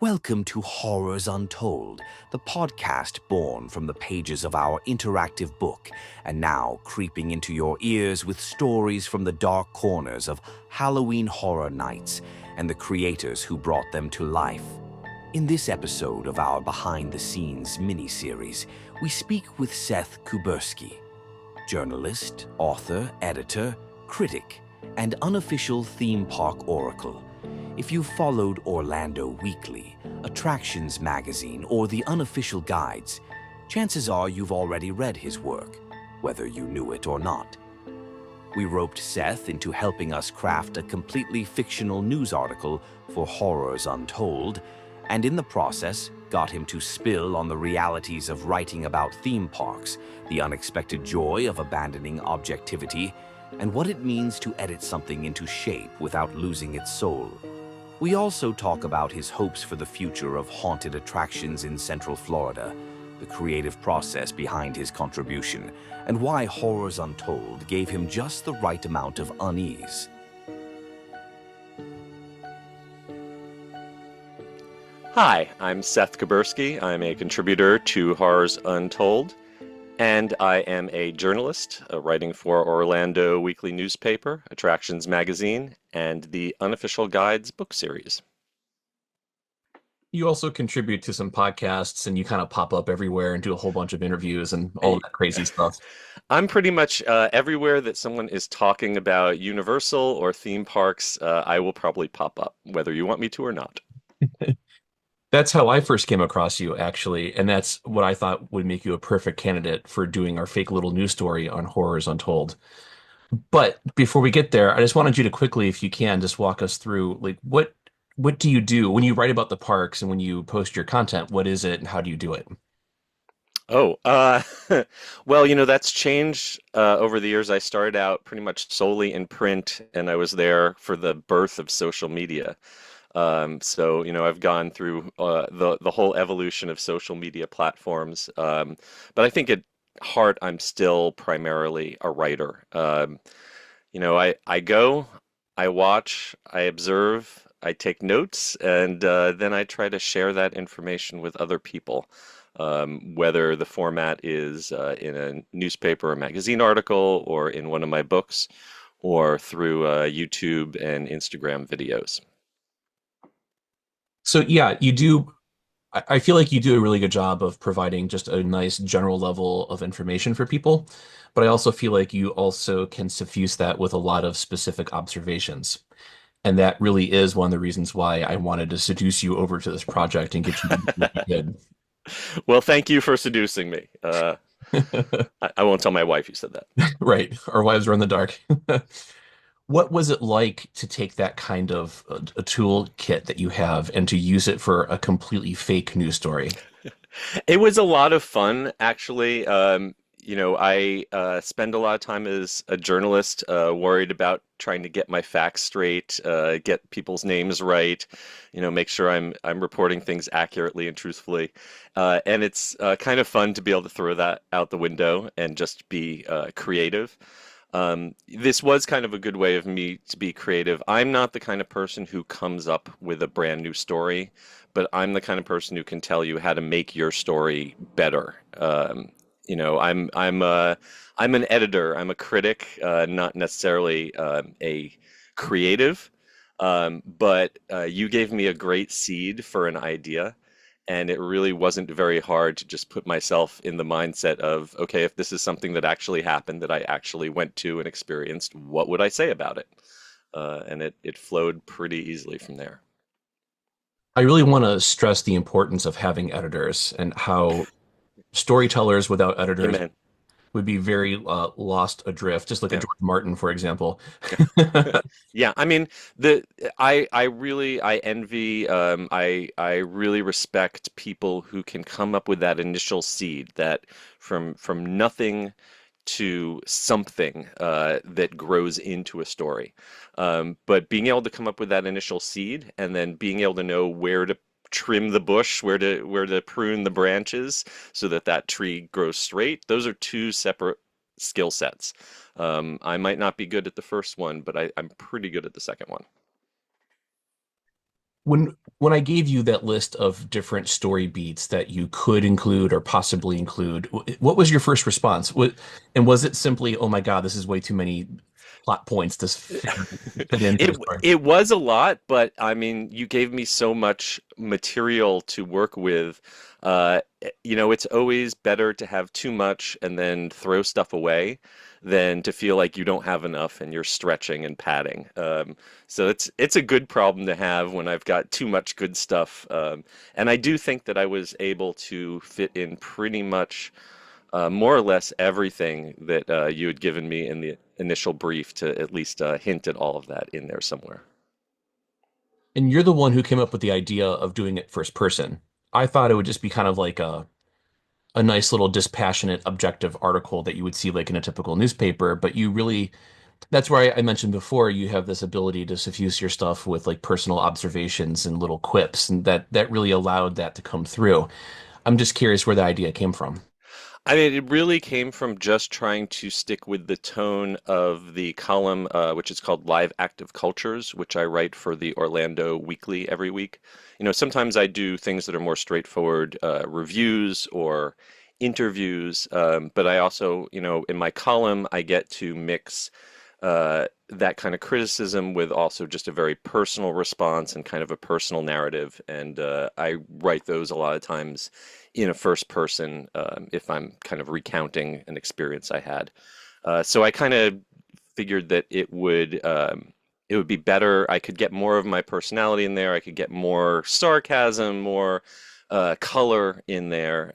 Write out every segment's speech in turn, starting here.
Welcome to Horrors Untold, the podcast born from the pages of our interactive book and now creeping into your ears with stories from the dark corners of Halloween Horror Nights and the creators who brought them to life. In this episode of our behind-the-scenes mini-series, we speak with Seth Kubersky, journalist, author, editor, critic, and unofficial theme park oracle. If you've followed Orlando Weekly, Attractions Magazine, or the unofficial guides, chances are you've already read his work, whether you knew it or not. We roped Seth into helping us craft a completely fictional news article for Horrors Untold, and in the process, got him to spill on the realities of writing about theme parks, the unexpected joy of abandoning objectivity, and what it means to edit something into shape without losing its soul. We also talk about his hopes for the future of haunted attractions in Central Florida, the creative process behind his contribution, and why Horrors Untold gave him just the right amount of unease. Hi, I'm Seth Kubersky. I'm a contributor to Horrors Untold, and I am a journalist writing for Orlando Weekly newspaper, Attractions Magazine, and the Unofficial Guides book series. You also contribute to some podcasts and you kind of pop up everywhere and do a whole bunch of interviews and all of that crazy stuff. I'm pretty much everywhere that someone is talking about Universal or theme parks, I will probably pop up, whether you want me to or not. That's how I first came across you, actually, and that's what I thought would make you a perfect candidate for doing our fake little news story on Horrors Untold. But before we get there, I just wanted you to quickly, if you can, just walk us through, like, what do you do when you write about the parks and when you post your content? What is it and how do you do it? Oh, well, that's changed over the years. I started out pretty much solely in print, and I was there for the birth of social media. So, I've gone through the whole evolution of social media platforms. But I think at heart, I'm still primarily a writer. I go, I watch, I observe, I take notes, and then I try to share that information with other people. Whether the format is in a newspaper or magazine article, or in one of my books, or through YouTube and Instagram videos. So yeah, you do. I feel like you do a really good job of providing just a nice general level of information for people, but I also feel like you also can suffuse that with a lot of specific observations. And that really is one of the reasons why I wanted to seduce you over to this project and get you to do what you did. Well, thank you for seducing me. I won't tell my wife you said that. Right. Our wives are in the dark. What was it like to take that kind of a toolkit that you have and to use it for a completely fake news story? It was a lot of fun, actually. I spend a lot of time as a journalist, worried about trying to get my facts straight, get people's names right, make sure I'm reporting things accurately and truthfully. And it's kind of fun to be able to throw that out the window and just be creative. This was kind of a good way of me to be creative. I'm not the kind of person who comes up with a brand new story, but I'm the kind of person who can tell you how to make your story better. I'm an editor. I'm a critic, not necessarily a creative. But you gave me a great seed for an idea. And it really wasn't very hard to just put myself in the mindset of, okay, if this is something that actually happened, that I actually went to and experienced, what would I say about it? And it flowed pretty easily from there. I really want to stress the importance of having editors and how storytellers without editors Amen. would be very lost adrift. Just look at Yeah. George Martin, for example. Yeah, I mean, I envy, I really respect people who can come up with that initial seed, that from nothing to something that grows into a story. But being able to come up with that initial seed and then being able to know where to trim the bush, where to prune the branches so that that tree grows straight, those are two separate skill sets. I might not be good at the first one, but I'm pretty good at the second one. When I gave you that list of different story beats that you could include or possibly include, what was your first response? And was it simply, "Oh my God, this is way too many plot points to fit into It the story"? it was a lot, but I mean, you gave me so much material to work with. It's always better to have too much and then throw stuff away than to feel like you don't have enough and you're stretching and padding. So it's a good problem to have when I've got too much good stuff. And I do think that I was able to fit in pretty much more or less everything that you had given me in the initial brief to at least hint at all of that in there somewhere. And you're the one who came up with the idea of doing it first person. I thought it would just be kind of like a nice little dispassionate, objective article that you would see like in a typical newspaper, but you really that's where I mentioned before you have this ability to suffuse your stuff with like personal observations and little quips, and that really allowed that to come through. I'm just curious where the idea came from. I mean, it really came from just trying to stick with the tone of the column, which is called Live Active Cultures, which I write for the Orlando Weekly every week. Sometimes I do things that are more straightforward, reviews or interviews, but I also, in my column, I get to mix that kind of criticism with also just a very personal response and kind of a personal narrative. And I write those a lot of times in a first person if I'm kind of recounting an experience I had. So I kind of figured that it would be better. I could get more of my personality in there. I could get more sarcasm, more color in there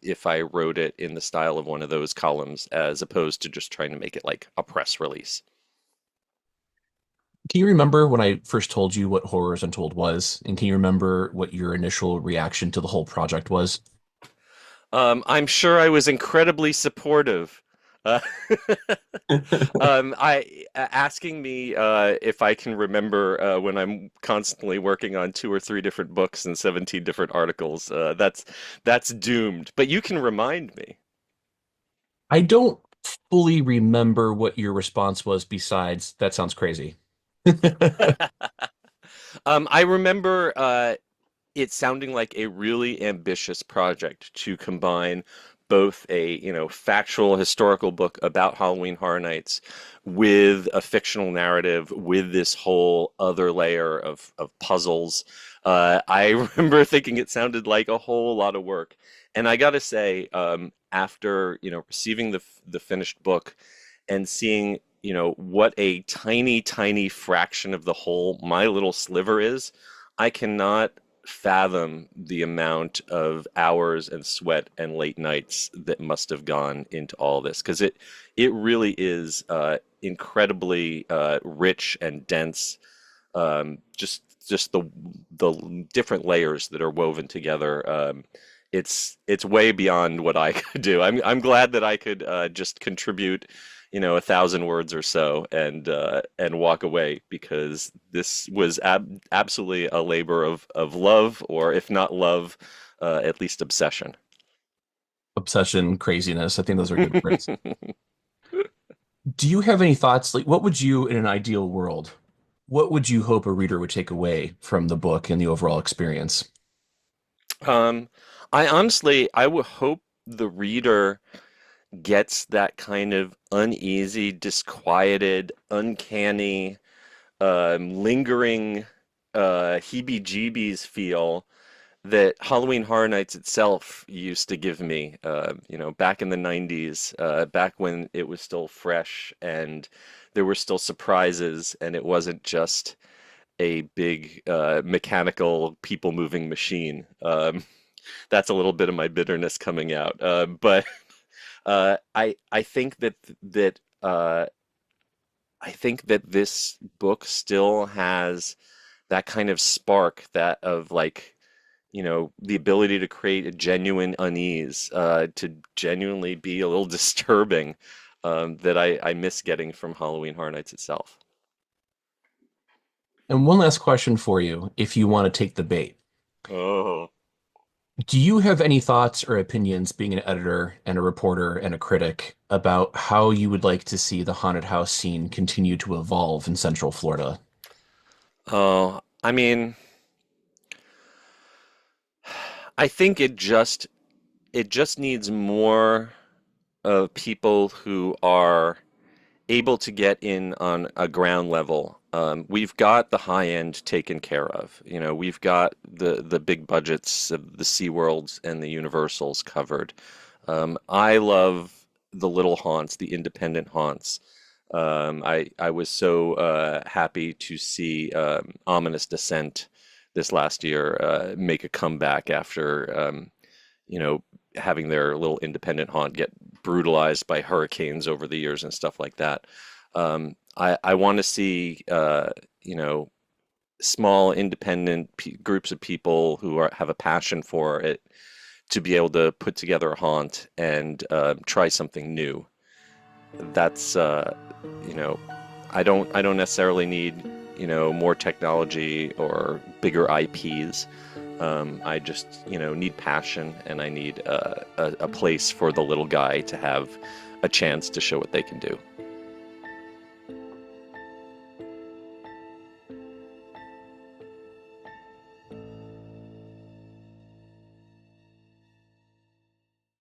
if I wrote it in the style of one of those columns, as opposed to just trying to make it like a press release. Can you remember when I first told you what Horrors Untold was? And can you remember what your initial reaction to the whole project was? I'm sure I was incredibly supportive. Uh, asking me if I can remember when I'm constantly working on two or three different books and 17 different articles. That's doomed. But you can remind me. I don't fully remember what your response was besides, "That sounds crazy." I remember it sounding like a really ambitious project to combine both a, factual historical book about Halloween Horror Nights with a fictional narrative with this whole other layer of puzzles. I remember thinking it sounded like a whole lot of work. And I gotta say, after, receiving the finished book and seeing, what a tiny, tiny fraction of the whole my little sliver is, I cannot fathom the amount of hours and sweat and late nights that must have gone into all this, because it really is incredibly rich and dense. Just the different layers that are woven together. It's way beyond what I could do. I'm glad that I could just contribute 1,000 words or so and walk away, because this was absolutely a labor of love, or if not love, at least obsession. Obsession, craziness. I think those are good words. Do you have any thoughts? Like, what would you, in an ideal world, what would you hope a reader would take away from the book and the overall experience? Um, I would hope the reader gets that kind of uneasy, disquieted, uncanny, lingering heebie-jeebies feel that Halloween Horror Nights itself used to give me, back in the 90s, back when it was still fresh and there were still surprises and it wasn't just a big mechanical people moving machine. That's a little bit of my bitterness coming out. But I think that this book still has that kind of spark, that of like, the ability to create a genuine unease, to genuinely be a little disturbing, that I miss getting from Halloween Horror Nights itself. And one last question for you, if you want to take the bait. Oh. Do you have any thoughts or opinions, being an editor and a reporter and a critic, about how you would like to see the haunted house scene continue to evolve in Central Florida? Oh, I mean, I think it just needs more people who are able to get in on a ground level. We've got the high end taken care of. You know, we've got the big budgets of the SeaWorlds and the Universals covered. I love the little haunts, the independent haunts. I was so happy to see Ominous Descent this last year make a comeback after having their little independent haunt get brutalized by hurricanes over the years and stuff like that. I want to see small independent groups of people who have a passion for it to be able to put together a haunt and try something new. That's I don't necessarily need more technology or bigger IPs. I just need passion, and I need a place for the little guy to have a chance to show what they can do.